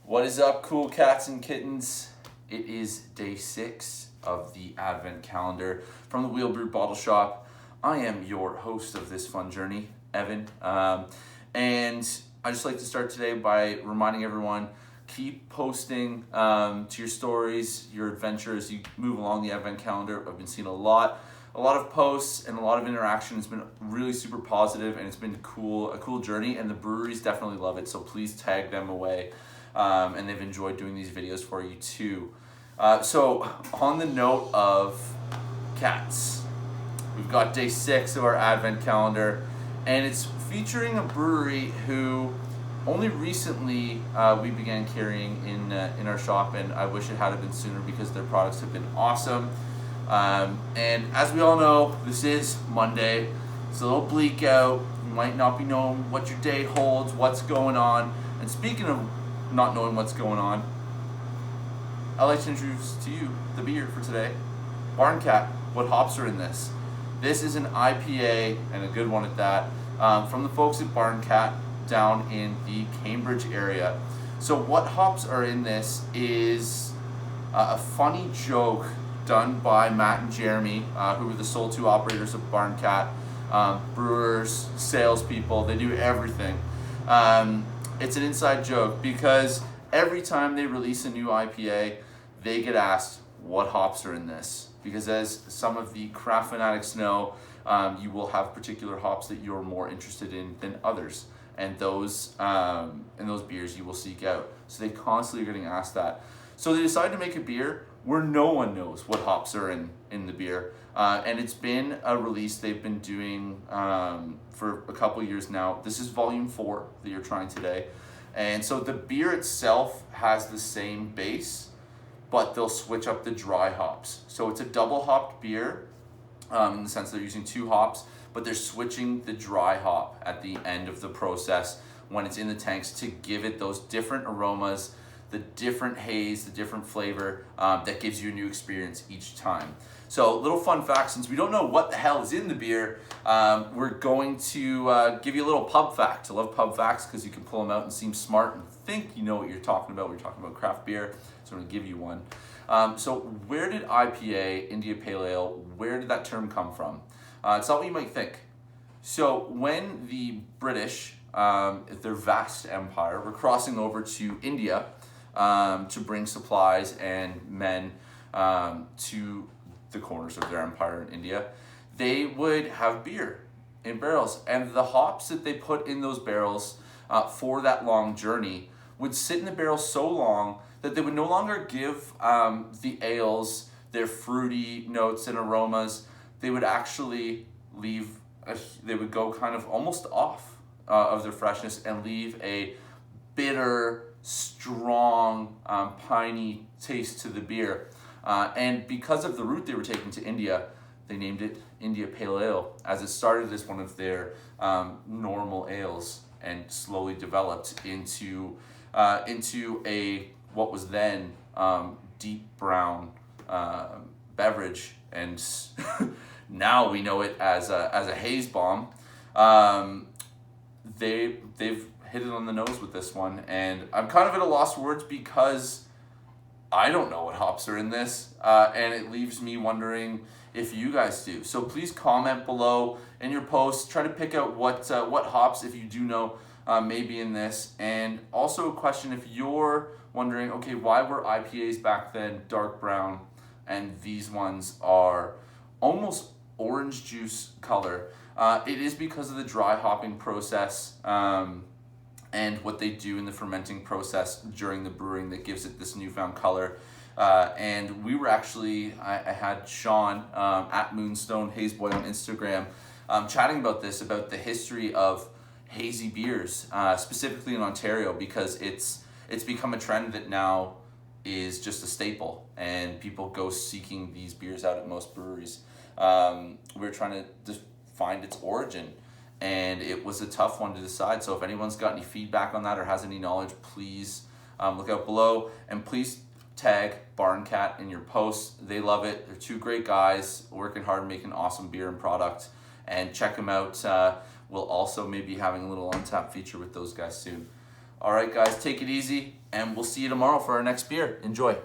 What is up, cool cats and kittens? It is day 6 of the Advent calendar from the Wheel Brew Bottle Shop. I am your host of this fun journey, Evan. And I just like to start today by reminding everyone, keep posting to your stories, your adventures as you move along the Advent calendar. I've been seeing a lot of posts and a lot of interaction. It's been really super positive and it's been a cool journey, and the breweries definitely love it, so please tag them away. And they've enjoyed doing these videos for you too. So on the note of cats, we've got day 6 of our Advent calendar, and it's featuring a brewery who only recently we began carrying in our shop, and I wish it had been sooner because their products have been awesome. And as we all know, this is Monday. It's a little bleak out. You might not be knowing what your day holds, what's going on. And speaking of not knowing what's going on, I'd like to introduce to you the beer for today. Barn Cat. What hops are in this? This is an IPA, and a good one at that, from the folks at Barn Cat down in the Cambridge area. So what hops are in this is a funny joke done by Matt and Jeremy, who were the sole two operators of Barn Cat, brewers, salespeople. They do everything. It's an inside joke because every time they release a new IPA, they get asked what hops are in this. Because as some of the craft fanatics know, you will have particular hops that you're more interested in than others, and those beers you will seek out. So they constantly are getting asked that. So they decided to make a beer where no one knows what hops are in the beer. And it's been a release they've been doing for a couple years now. This is volume 4 that you're trying today. And so the beer itself has the same base, but they'll switch up the dry hops. So it's a double hopped beer in the sense they're using 2 hops, but they're switching the dry hop at the end of the process when it's in the tanks to give it those different aromas, the different haze, the different flavor that gives you a new experience each time. So little fun fact, since we don't know what the hell is in the beer, we're going to give you a little pub fact. I love pub facts because you can pull them out and seem smart and think you know what you're talking about when you're talking about craft beer. So I'm going to give you one. So where did IPA, India Pale Ale, where did that term come from? It's not what you might think. So when the British, their vast empire, were crossing over to India to bring supplies and men to the corners of their empire in India, they would have beer in barrels, and the hops that they put in those barrels for that long journey would sit in the barrel so long that they would no longer give the ales their fruity notes and aromas. They would actually they would go kind of almost off of their freshness and leave a bitter, strong, piney taste to the beer. And because of the route they were taking to India, they named it India Pale Ale, as it started as one of their normal ales and slowly developed into a what was then deep brown beverage, and now we know it as a haze bomb. They've hit it on the nose with this one, and I'm kind of at a loss for words because I don't know what hops are in this, and it leaves me wondering if you guys do. So please comment below in your posts. Try to pick out what hops, if you do know, may be in this. And also a question, if you're wondering, okay, why were IPAs back then dark brown and these ones are almost orange juice color? It is because of the dry hopping process and what they do in the fermenting process during the brewing that gives it this newfound color. And we were actually, I had Sean at Moonstone Hazeboy on Instagram chatting about this, about the history of hazy beers, specifically in Ontario, because it's become a trend that now is just a staple, and people go seeking these beers out at most breweries. We're trying to find its origin, and it was a tough one to decide. So if anyone's got any feedback on that or has any knowledge, please look out below, and please tag Barn Cat in your posts. They love it. They're 2 great guys working hard, making awesome beer and product, and check them out. We'll also maybe having a little on tap feature with those guys soon. All right, guys, take it easy, and we'll see you tomorrow for our next beer. Enjoy.